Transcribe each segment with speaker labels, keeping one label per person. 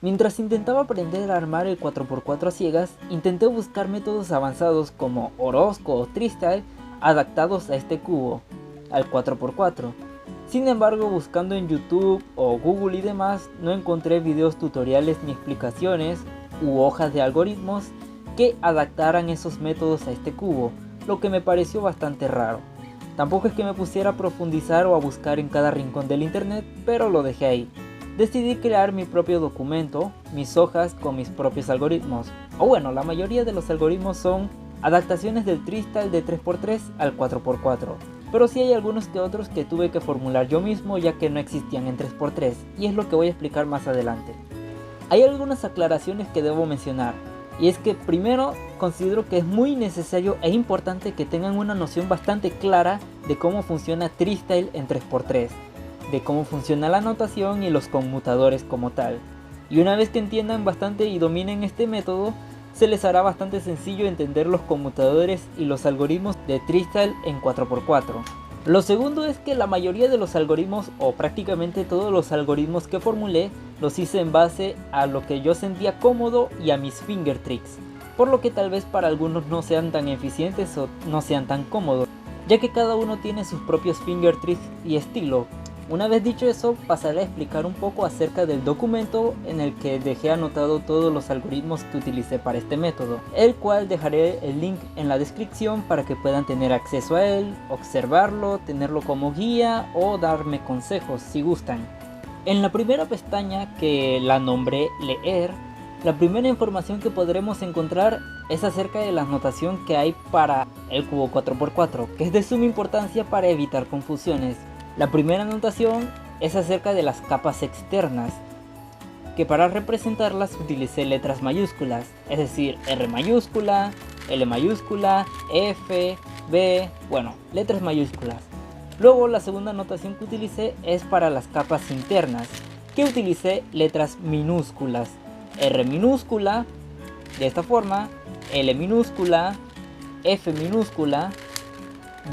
Speaker 1: Mientras intentaba aprender a armar el 4x4 a ciegas, intenté buscar métodos avanzados como Orozco o Freestyle adaptados a este cubo, al 4x4. Sin embargo, buscando en YouTube o Google y demás, no encontré videos tutoriales ni explicaciones u hojas de algoritmos que adaptaran esos métodos a este cubo, lo que me pareció bastante raro. Tampoco es que me pusiera a profundizar o a buscar en cada rincón del internet, pero lo dejé ahí. Decidí crear mi propio documento, mis hojas con mis propios algoritmos. O bueno, la mayoría de los algoritmos son adaptaciones del Freestyle de 3x3 al 4x4. Pero sí hay algunos que otros que tuve que formular yo mismo ya que no existían en 3x3 y es lo que voy a explicar más adelante. Hay algunas aclaraciones que debo mencionar. Y es que primero considero que es muy necesario e importante que tengan una noción bastante clara de cómo funciona Freestyle en 3x3. De cómo funciona la notación y los conmutadores como tal. Y una vez que entiendan bastante y dominen este método, se les hará bastante sencillo entender los conmutadores y los algoritmos de Freestyle en 4x4. Lo segundo es que la mayoría de los algoritmos, o prácticamente todos los algoritmos que formulé, los hice en base a lo que yo sentía cómodo y a mis finger tricks, por lo que tal vez para algunos no sean tan eficientes o no sean tan cómodos, ya que cada uno tiene sus propios finger tricks y estilo. Una vez dicho eso, pasaré a explicar un poco acerca del documento en el que dejé anotado todos los algoritmos que utilicé para este método, el cual dejaré el link en la descripción para que puedan tener acceso a él, observarlo, tenerlo como guía o darme consejos si gustan. En la primera pestaña, que la nombré leer, la primera información que podremos encontrar es acerca de la notación que hay para el cubo 4x4, que es de suma importancia para evitar confusiones. La primera notación es acerca de las capas externas, que para representarlas utilicé letras mayúsculas, es decir, R mayúscula, L mayúscula, F, B, bueno, letras mayúsculas. Luego la segunda notación que utilicé es para las capas internas, que utilicé letras minúsculas, R minúscula, de esta forma, L minúscula, F minúscula,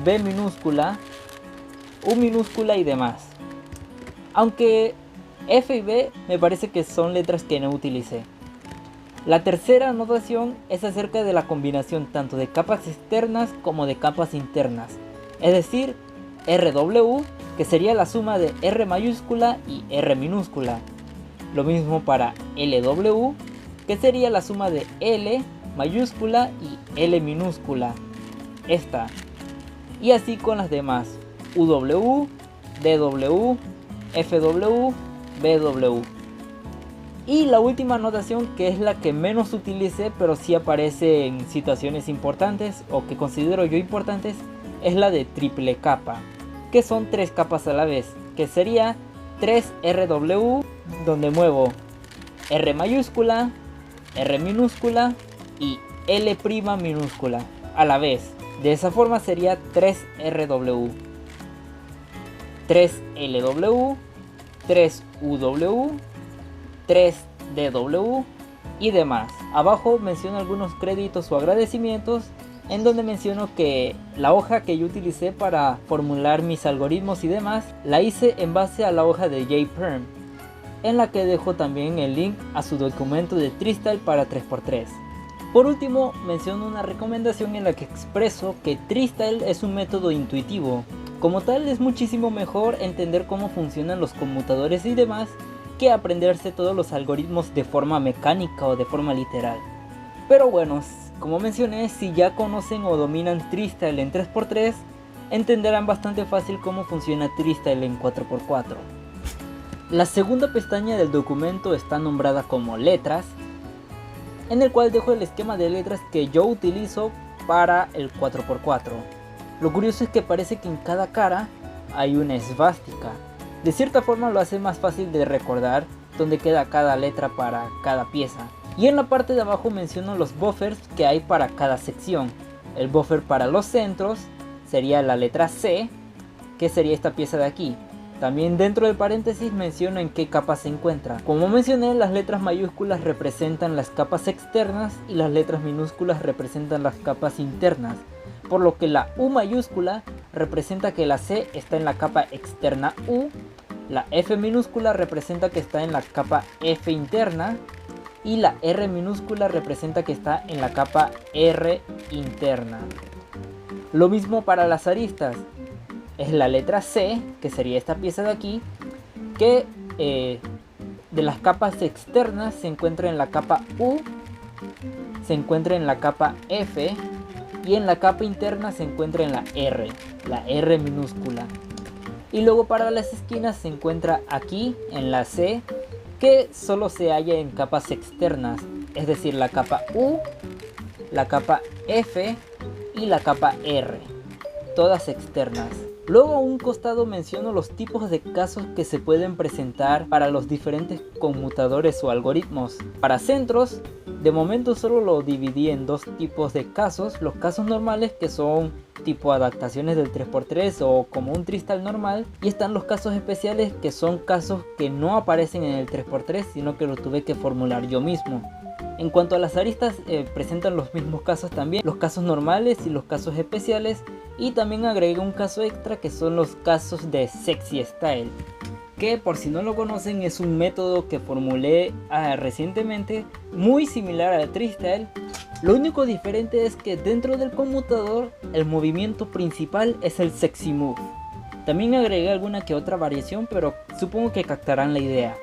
Speaker 1: B minúscula, U minúscula y demás. Aunque F y B me parece que son letras que no utilicé. La tercera notación es acerca de la combinación tanto de capas externas como de capas internas. Es decir, RW, que sería la suma de R mayúscula y R minúscula. Lo mismo para LW, que sería la suma de L mayúscula y L minúscula. Esta. Y así con las demás. UW, DW, FW, BW. Y la última notación, que es la que menos utilicé pero sí aparece en situaciones importantes o que considero yo importantes, es la de triple capa, que son tres capas a la vez, que sería 3RW, donde muevo R mayúscula, R minúscula y L' minúscula a la vez. De esa forma sería 3RW, 3LW, 3UW, 3DW y demás. Abajo menciono algunos créditos o agradecimientos, en donde menciono que la hoja que yo utilicé para formular mis algoritmos y demás la hice en base a la hoja de JPerm, en la que dejo también el link a su documento de Freestyle para 3x3. Por último, menciono una recomendación en la que expreso que Freestyle es un método intuitivo. Como tal, es muchísimo mejor entender cómo funcionan los conmutadores y demás que aprenderse todos los algoritmos de forma mecánica o de forma literal. Pero bueno, como mencioné, si ya conocen o dominan Freestyle en 3x3, entenderán bastante fácil cómo funciona Freestyle en 4x4. La segunda pestaña del documento está nombrada como letras, en el cual dejo el esquema de letras que yo utilizo para el 4x4. Lo curioso es que parece que en cada cara hay una esvástica. De cierta forma lo hace más fácil de recordar dónde queda cada letra para cada pieza. Y en la parte de abajo menciono los buffers que hay para cada sección. El buffer para los centros sería la letra C, que sería esta pieza de aquí. También dentro del paréntesis menciono en qué capa se encuentra. Como mencioné, las letras mayúsculas representan las capas externas y las letras minúsculas representan las capas internas, por lo que la U mayúscula representa que la C está en la capa externa U La F minúscula representa que está en la capa F interna y la R minúscula representa que está en la capa R interna. Lo mismo para las aristas. Es la letra C, que sería esta pieza de aquí, que de las capas externas se encuentra en la capa U, se encuentra en la capa F y en la capa interna se encuentra en la R minúscula. Y luego para las esquinas se encuentra aquí en la C, que solo se halla en capas externas, es decir, la capa U, la capa F y la capa R, todas externas. Luego a un costado menciono los tipos de casos que se pueden presentar para los diferentes conmutadores o algoritmos. Para centros, de momento solo lo dividí en dos tipos de casos: los casos normales, que son tipo adaptaciones del 3×3 o como un tristal normal, y están los casos especiales, que son casos que no aparecen en el 3×3 sino que lo tuve que formular yo mismo. En cuanto a las aristas, presentan los mismos casos también, los casos normales y los casos especiales, y también agregué un caso extra que son los casos de Sexy Style, que por si no lo conocen es un método que formulé recientemente, muy similar al Tristyle. Lo único diferente es que dentro del conmutador el movimiento principal es el Sexy Move. También agregué alguna que otra variación, pero supongo que captarán la idea.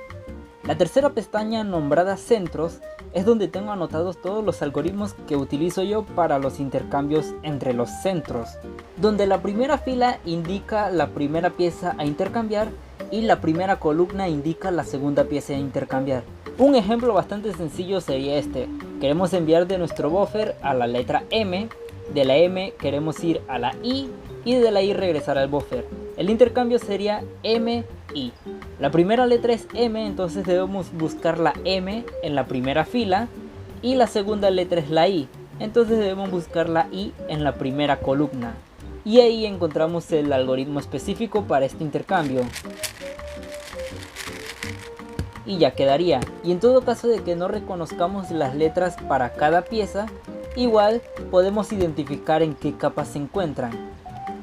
Speaker 1: La tercera pestaña, nombrada Centros, es donde tengo anotados todos los algoritmos que utilizo yo para los intercambios entre los centros, donde la primera fila indica la primera pieza a intercambiar y la primera columna indica la segunda pieza a intercambiar. Un ejemplo bastante sencillo sería este: queremos enviar de nuestro buffer a la letra M, de la M queremos ir a la I y de la I regresar al buffer. El intercambio sería M-I. La primera letra es M, entonces debemos buscar la M en la primera fila, y la segunda letra es la I, entonces debemos buscar la I en la primera columna. Y ahí encontramos el algoritmo específico para este intercambio. Y ya quedaría. Y en todo caso de que no reconozcamos las letras para cada pieza, igual podemos identificar en qué capas se encuentran.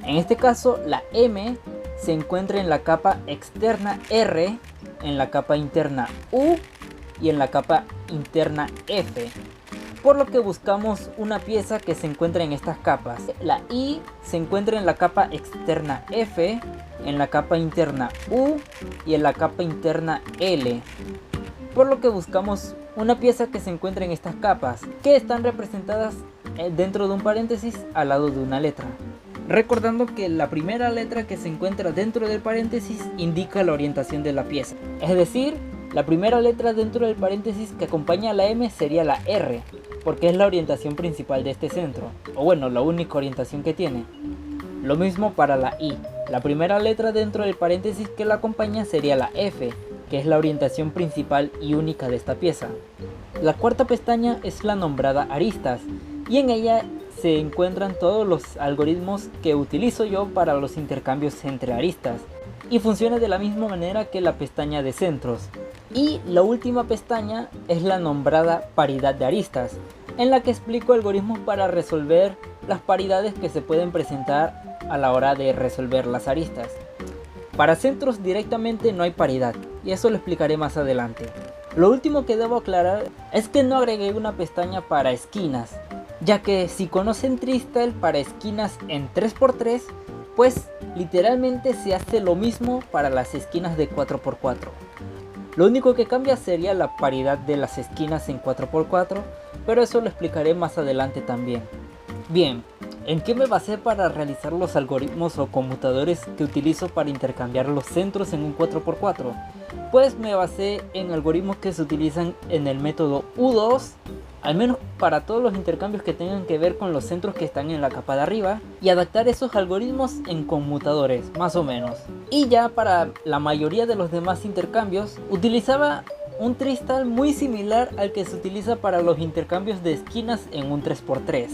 Speaker 1: En este caso la M se encuentra en la capa externa R, en la capa interna U y en la capa interna F, por lo que buscamos una pieza que se encuentra en estas capas. La I se encuentra en la capa externa F, en la capa interna U y en la capa interna L, por lo que buscamos una pieza que se encuentra en estas capas, que están representadas dentro de un paréntesis al lado de una letra. Recordando que la primera letra que se encuentra dentro del paréntesis indica la orientación de la pieza. Es decir, la primera letra dentro del paréntesis que acompaña a la M sería la R, porque es la orientación principal de este centro, o bueno, la única orientación que tiene. Lo mismo para la I. La primera letra dentro del paréntesis que la acompaña sería la F, que es la orientación principal y única de esta pieza. La cuarta pestaña es la nombrada aristas, y en ella se encuentran todos los algoritmos que utilizo yo para los intercambios entre aristas, y funciona de la misma manera que la pestaña de centros. Y la última pestaña es la nombrada paridad de aristas, en la que explico algoritmos para resolver las paridades que se pueden presentar a la hora de resolver las aristas. Para centros directamente no hay paridad, y eso lo explicaré más adelante. Lo último que debo aclarar es que no agregué una pestaña para esquinas, ya que si conocen Tristyle, para esquinas en 3×3, pues literalmente se hace lo mismo para las esquinas de 4×4. Lo único que cambia sería la paridad de las esquinas en 4×4, pero eso lo explicaré más adelante también. Bien, ¿en qué me basé para realizar los algoritmos o conmutadores que utilizo para intercambiar los centros en un 4×4? Pues me basé en algoritmos que se utilizan en el método U2, al menos para todos los intercambios que tengan que ver con los centros que están en la capa de arriba, y adaptar esos algoritmos en conmutadores, más o menos. Y ya para la mayoría de los demás intercambios, utilizaba un Tristyle muy similar al que se utiliza para los intercambios de esquinas en un 3×3.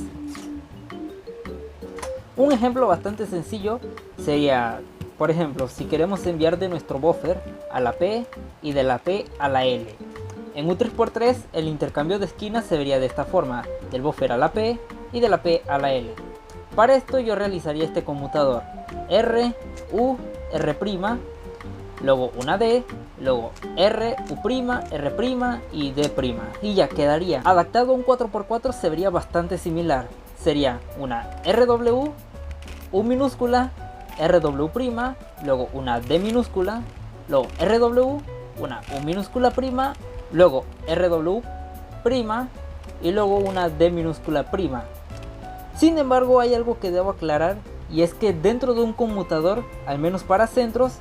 Speaker 1: Un ejemplo bastante sencillo sería, por ejemplo, si queremos enviar de nuestro buffer a la P y de la P a la L. En un 3×3 el intercambio de esquinas se vería de esta forma: del buffer a la P y de la P a la L. Para esto yo realizaría este conmutador R, U, R', luego una D, luego R, U', R' y D'. Y ya quedaría. Adaptado a un 4x4 se vería bastante similar. Sería una RW, U minúscula, RW', luego una D minúscula, luego RW, una U minúscula prima, luego RW' y luego una D minúscula prima. Sin embargo, hay algo que debo aclarar, y es que dentro de un conmutador, al menos para centros,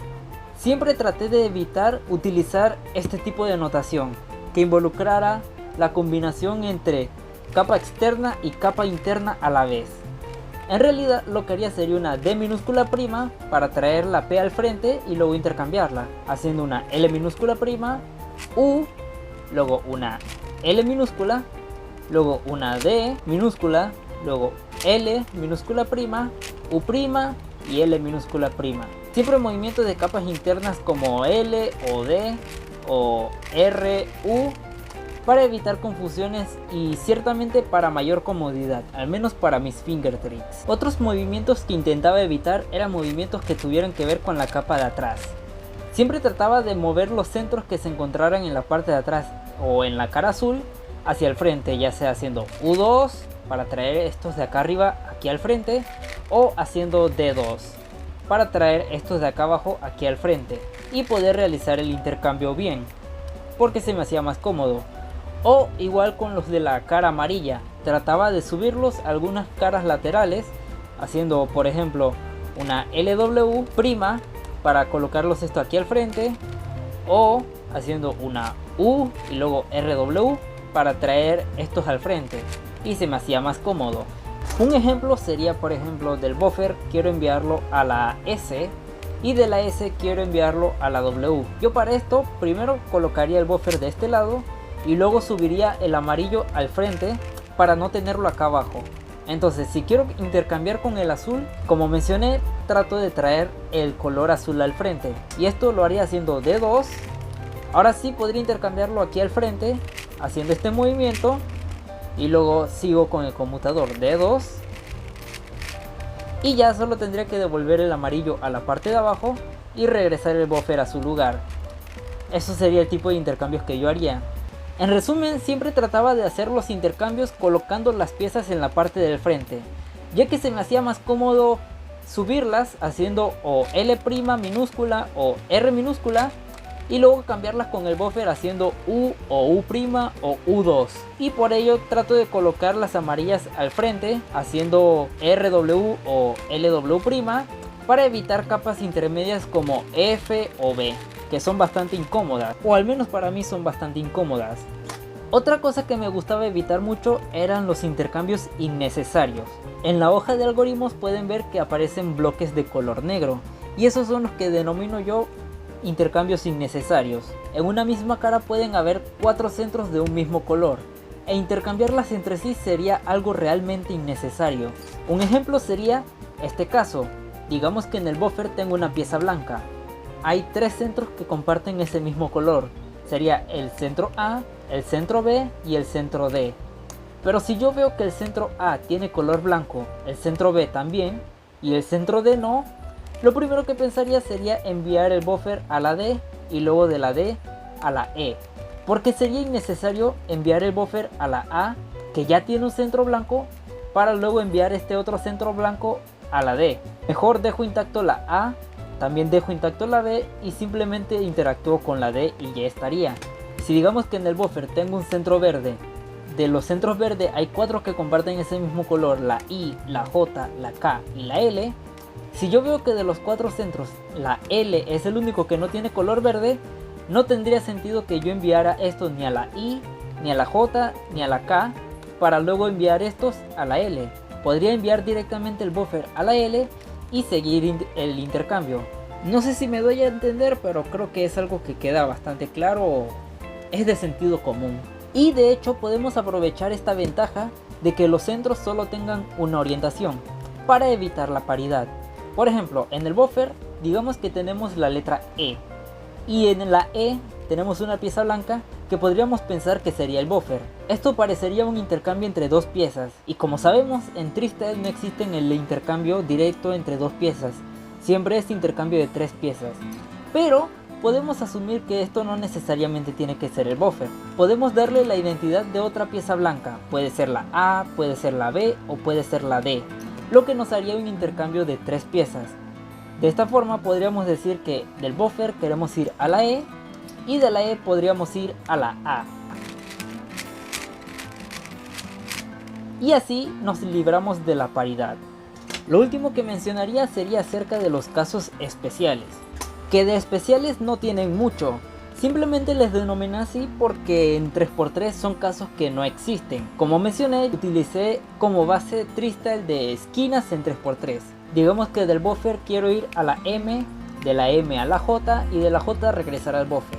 Speaker 1: siempre traté de evitar utilizar este tipo de notación que involucrara la combinación entre capa externa y capa interna a la vez. En realidad lo que haría sería una D minúscula prima para traer la P al frente y luego intercambiarla, haciendo una L minúscula prima, U, luego una L minúscula, luego una D minúscula, luego L minúscula prima, U' y L minúscula prima. Siempre movimientos de capas internas como L o D o R, U, para evitar confusiones y ciertamente para mayor comodidad, al menos para mis finger tricks. Otros movimientos que intentaba evitar eran movimientos que tuvieran que ver con la capa de atrás. Siempre trataba de mover los centros que se encontraran en la parte de atrás o en la cara azul hacia el frente, ya sea haciendo U2 para traer estos de acá arriba aquí al frente, o haciendo D2 para traer estos de acá abajo aquí al frente y poder realizar el intercambio bien, porque se me hacía más cómodo. O igual con los de la cara amarilla, trataba de subirlos a algunas caras laterales, haciendo por ejemplo una LW' para colocarlos esto aquí al frente, o haciendo una U y luego RW para traer estos al frente, y se me hacía más cómodo. Un ejemplo sería, por ejemplo, del buffer quiero enviarlo a la S y de la S quiero enviarlo a la W. Yo para esto primero colocaría el buffer de este lado y luego subiría el amarillo al frente para no tenerlo acá abajo. Entonces, si quiero intercambiar con el azul, como mencioné, trato de traer el color azul al frente, y esto lo haría haciendo D2. Ahora sí podría intercambiarlo aquí al frente haciendo este movimiento, y luego sigo con el conmutador D2 y ya solo tendría que devolver el amarillo a la parte de abajo y regresar el buffer a su lugar. Eso sería el tipo de intercambios que yo haría. En resumen, siempre trataba de hacer los intercambios colocando las piezas en la parte del frente, ya que se me hacía más cómodo subirlas haciendo o L' minúscula o R minúscula y luego cambiarlas con el buffer haciendo U o U' o U2, y por ello trato de colocar las amarillas al frente haciendo RW o LW' para evitar capas intermedias como F o B, que son bastante incómodas, o al menos para mí son bastante incómodas. Otra cosa que me gustaba evitar mucho eran los intercambios innecesarios. En la hoja de algoritmos pueden ver que aparecen bloques de color negro, y esos son los que denomino yo intercambios innecesarios. En una misma cara pueden haber 4 centros de un mismo color, e intercambiarlas entre sí sería algo realmente innecesario. Un ejemplo sería este caso. Digamos que en el buffer tengo una pieza blanca. Hay 3 centros que comparten ese mismo color. Sería el centro A, el centro B y el centro D. Pero si yo veo que el centro A tiene color blanco, el centro B también y el centro D no, lo primero que pensaría sería enviar el buffer a la D y luego de la D a la E, porque sería innecesario enviar el buffer a la A, que ya tiene un centro blanco, para luego enviar este otro centro blanco a la D. Mejor dejo intacto la A, también dejo intacto la B y simplemente interactúo con la D y ya estaría. Si digamos que en el buffer tengo un centro verde, de los centros verdes hay 4 que comparten ese mismo color, la I, la J, la K y la L. Si yo veo que de los 4 centros la L es el único que no tiene color verde, no tendría sentido que yo enviara estos ni a la I, ni a la J, ni a la K, para luego enviar estos a la L. Podría enviar directamente el buffer a la L y seguir el intercambio. No sé si me doy a entender, pero creo que es algo que queda bastante claro o es de sentido común. Y de hecho podemos aprovechar esta ventaja de que los centros solo tengan una orientación para evitar la paridad. Por ejemplo, en el buffer, digamos que tenemos la letra E, y en la E tenemos una pieza blanca que podríamos pensar que sería el buffer. Esto parecería un intercambio entre 2 piezas, y como sabemos, en Twisted no existe el intercambio directo entre 2 piezas, siempre es intercambio de 3 piezas. Pero podemos asumir que esto no necesariamente tiene que ser el buffer. Podemos darle la identidad de otra pieza blanca, puede ser la A, puede ser la B o puede ser la D, lo que nos haría un intercambio de 3 piezas. De esta forma podríamos decir que del buffer queremos ir a la E y de la E podríamos ir a la A. Y así nos libramos de la paridad. Lo último que mencionaría sería acerca de los casos especiales, que de especiales no tienen mucho, simplemente les denominé así porque en 3x3 son casos que no existen. Como mencioné, utilicé como base Tristyle de esquinas en 3x3. Digamos que del buffer quiero ir a la M, de la M a la J y de la J regresar al buffer.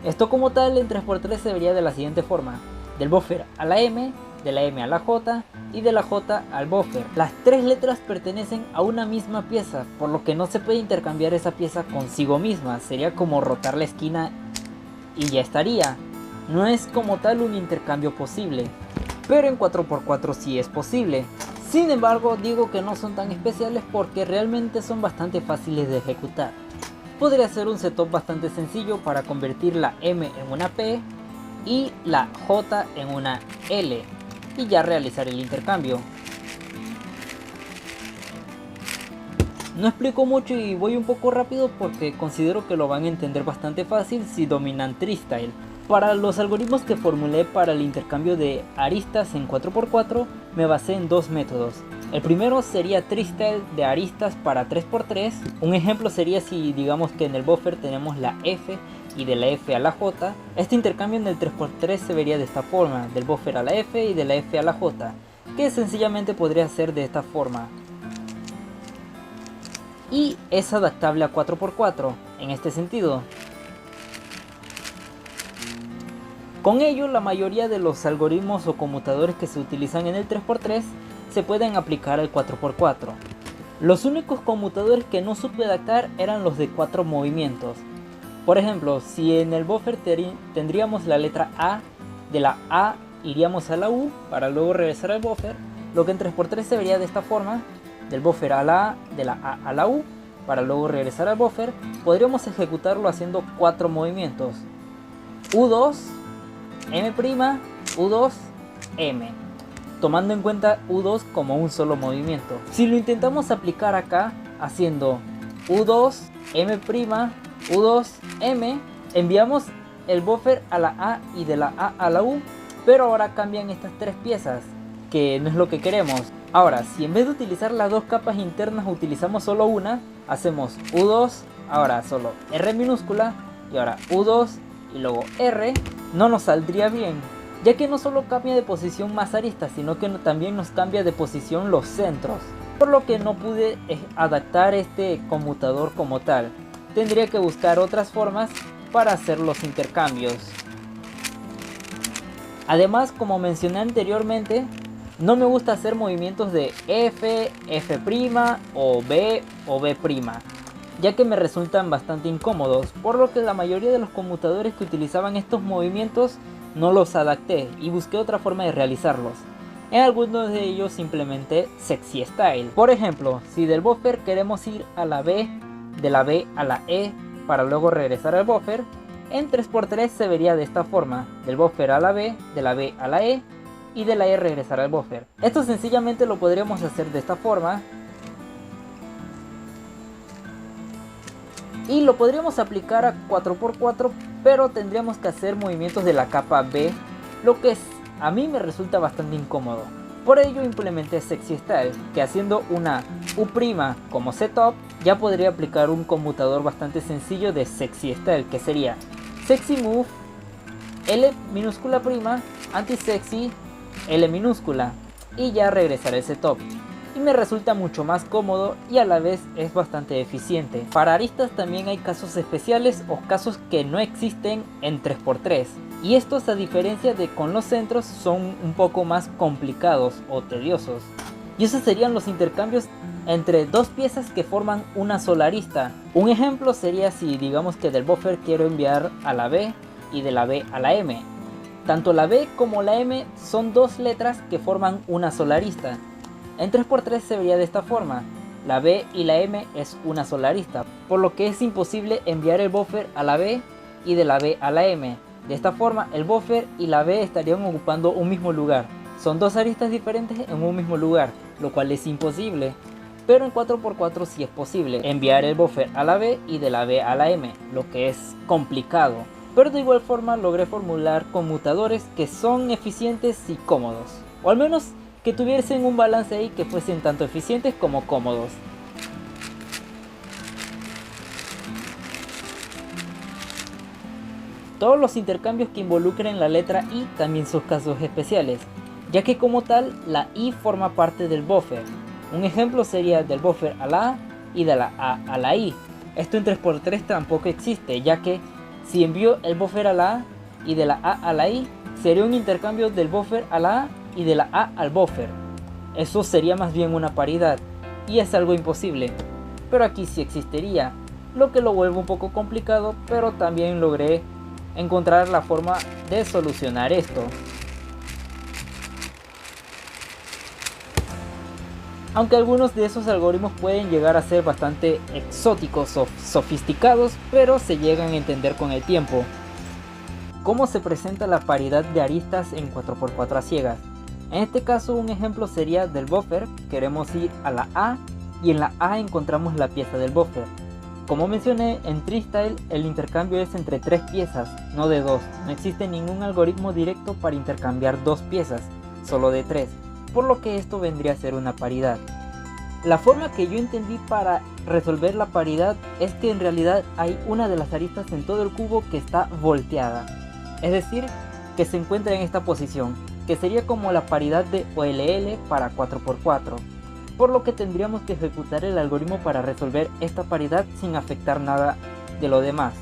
Speaker 1: Esto como tal en 3x3 se vería de la siguiente forma: del buffer a la M, de la M a la J y de la J al buffer. Las 3 letras pertenecen a una misma pieza, por lo que no se puede intercambiar esa pieza consigo misma. Sería como rotar la esquina y ya estaría. No es como tal un intercambio posible, pero en 4x4 sí es posible. Sin embargo, digo que no son tan especiales porque realmente son bastante fáciles de ejecutar. Podría ser un setup bastante sencillo para convertir la M en una P y la J en una L y ya realizar el intercambio. No explico mucho y voy un poco rápido porque considero que lo van a entender bastante fácil si dominan Tristyle. Para los algoritmos que formulé para el intercambio de aristas en 4x4 me basé en 2 métodos. El primero sería Tristyle de aristas para 3x3. Un ejemplo sería si digamos que en el buffer tenemos la F y de la F a la J. Este intercambio en el 3x3 se vería de esta forma: del buffer a la F y de la F a la J, que sencillamente podría ser de esta forma. Y es adaptable a 4x4 en este sentido. Con ello, la mayoría de los algoritmos o conmutadores que se utilizan en el 3x3 se pueden aplicar al 4x4. Los únicos conmutadores que no supe adaptar eran los de 4 movimientos. Por ejemplo, si en el buffer tendríamos la letra A, de la A iríamos a la U para luego regresar al buffer, lo que en 3x3 se vería de esta forma: del buffer a la A, de la A a la U para luego regresar al buffer. Podríamos ejecutarlo haciendo 4 movimientos: U2, M', U2, M, tomando en cuenta U2 como un solo movimiento. Si lo intentamos aplicar acá haciendo U2, M', U2, M, enviamos el buffer a la A y de la A a la U, pero ahora cambian estas 3 piezas, que no es lo que queremos. Ahora, si en vez de utilizar las 2 capas internas utilizamos solo una, hacemos U2, ahora solo R minúscula y ahora U2 y luego R, no nos saldría bien, ya que no solo cambia de posición más aristas, sino que también nos cambia de posición los centros, por lo que no pude adaptar este conmutador como tal. Tendría que buscar otras formas para hacer los intercambios. Además, como mencioné anteriormente, no me gusta hacer movimientos de F, F' o B, ya que me resultan bastante incómodos, por lo que la mayoría de los conmutadores que utilizaban estos movimientos no los adapté y busqué otra forma de realizarlos. En algunos de ellos simplemente Sexy Style. Por ejemplo, si del buffer queremos ir a la B, de la B a la E para luego regresar al buffer, en 3x3 se vería de esta forma: del buffer a la B, de la B a la E y de la E regresar al buffer. Esto sencillamente lo podríamos hacer de esta forma y lo podríamos aplicar a 4x4, pero tendríamos que hacer movimientos de la capa B, lo que a mí me resulta bastante incómodo. Por ello implementé Sexy Style, que haciendo una U' como setup ya podría aplicar un conmutador bastante sencillo de Sexy Style, que sería Sexy Move, L minúscula prima, Anti-Sexy, L minúscula, y ya regresar al setup. Y me resulta mucho más cómodo y a la vez es bastante eficiente. Para aristas también hay casos especiales o casos que no existen en 3x3. Y estos, a diferencia de con los centros, son un poco más complicados o tediosos. Y esos serían los intercambios entre 2 piezas que forman una sola arista. Un ejemplo sería si digamos que del buffer quiero enviar a la B y de la B a la M. Tanto la B como la M son 2 letras que forman una sola arista. En 3x3 se vería de esta forma: la B y la M es una sola arista, por lo que es imposible enviar el buffer a la B y de la B a la M. De esta forma el buffer y la B estarían ocupando un mismo lugar. Son dos aristas diferentes en un mismo lugar, lo cual es imposible. Pero en 4x4 sí es posible enviar el buffer a la B y de la B a la M, lo que es complicado. Pero de igual forma logré formular conmutadores que son eficientes y cómodos. O al menos que tuviesen un balance ahí que fuesen tanto eficientes como cómodos. Todos los intercambios que involucren la letra I también son casos especiales, ya que como tal la I forma parte del buffer. Un ejemplo sería del buffer a la A y de la A a la I. Esto en 3x3 tampoco existe, ya que si envío el buffer a la A y de la A a la I, sería un intercambio del buffer a la A y de la A al buffer. Eso sería más bien una paridad, y es algo imposible, pero aquí sí existiría, lo que lo vuelve un poco complicado, pero también logré encontrar la forma de solucionar esto. Aunque algunos de esos algoritmos pueden llegar a ser bastante exóticos o sofisticados, pero se llegan a entender con el tiempo. ¿Cómo se presenta la paridad de aristas en 4x4 a ciegas? En este caso un ejemplo sería del buffer, queremos ir a la A y en la A encontramos la pieza del buffer. Como mencioné, en Treestyle el intercambio es entre 3 piezas, no de 2. No existe ningún algoritmo directo para intercambiar 2 piezas, solo de 3. Por lo que esto vendría a ser una paridad. La forma que yo entendí para resolver la paridad es que en realidad hay una de las aristas en todo el cubo que está volteada, es decir, que se encuentra en esta posición, que sería como la paridad de OLL para 4x4, por lo que tendríamos que ejecutar el algoritmo para resolver esta paridad sin afectar nada de lo demás.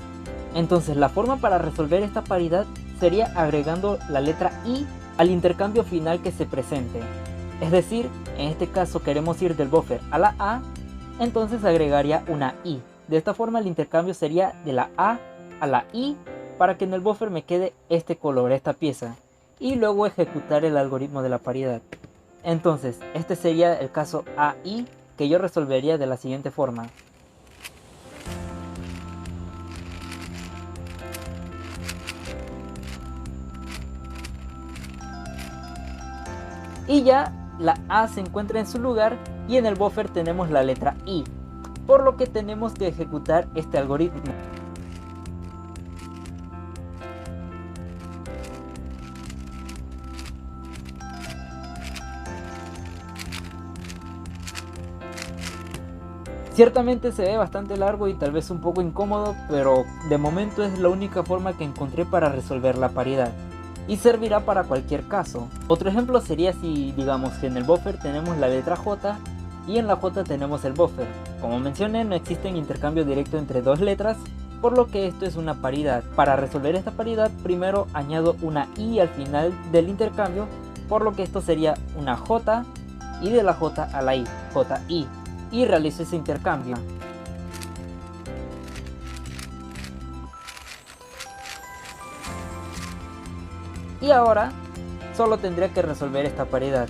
Speaker 1: Entonces la forma para resolver esta paridad sería agregando la letra I al intercambio final que se presente. Es decir, en este caso queremos ir del buffer a la A, entonces agregaría una I. De esta forma el intercambio sería de la A a la I para que en el buffer me quede este color, esta pieza. Y luego ejecutar el algoritmo de la paridad. Entonces, este sería el caso AI que yo resolvería de la siguiente forma. Y ya la A se encuentra en su lugar y en el buffer tenemos la letra I, por lo que tenemos que ejecutar este algoritmo. Ciertamente se ve bastante largo y tal vez un poco incómodo, pero de momento es la única forma que encontré para resolver la paridad. Y servirá para cualquier caso. Otro ejemplo sería si digamos que en el buffer tenemos la letra J y en la J tenemos el buffer. Como mencioné, no existe intercambio directo entre dos letras, por lo que esto es una paridad. Para resolver esta paridad primero añado una I al final del intercambio, por lo que esto sería una J y de la J a la I, JI, y realizo ese intercambio. Y ahora solo tendría que resolver esta paridad.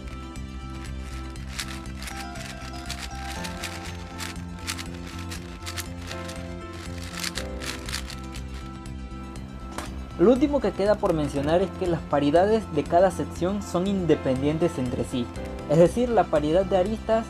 Speaker 1: Lo último que queda por mencionar es que las paridades de cada sección son independientes entre sí. Es decir, la paridad de aristas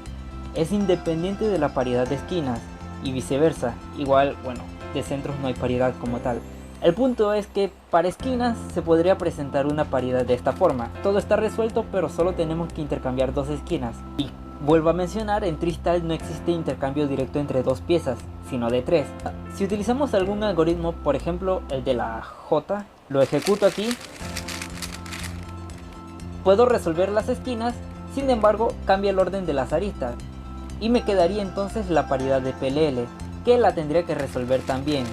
Speaker 1: es independiente de la paridad de esquinas y viceversa. Igual, bueno, de centros no hay paridad como tal. El punto es que para esquinas se podría presentar una paridad de esta forma. Todo está resuelto, pero solo tenemos que intercambiar dos esquinas. Y vuelvo a mencionar, en Treestyle no existe intercambio directo entre dos piezas, sino de tres. Si utilizamos algún algoritmo, por ejemplo el de la J, lo ejecuto aquí, puedo resolver las esquinas, sin embargo cambia el orden de las aristas. Y me quedaría entonces la paridad de PLL, que la tendría que resolver también.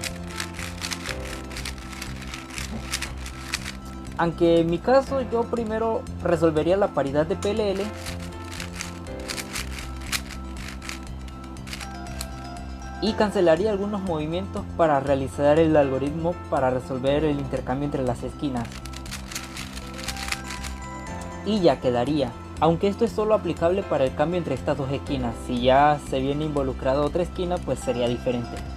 Speaker 1: Aunque en mi caso yo primero resolvería la paridad de PLL y cancelaría algunos movimientos para realizar el algoritmo para resolver el intercambio entre las esquinas. Y ya quedaría. Aunque esto es solo aplicable para el cambio entre estas dos esquinas, si ya se viene involucrada otra esquina pues sería diferente.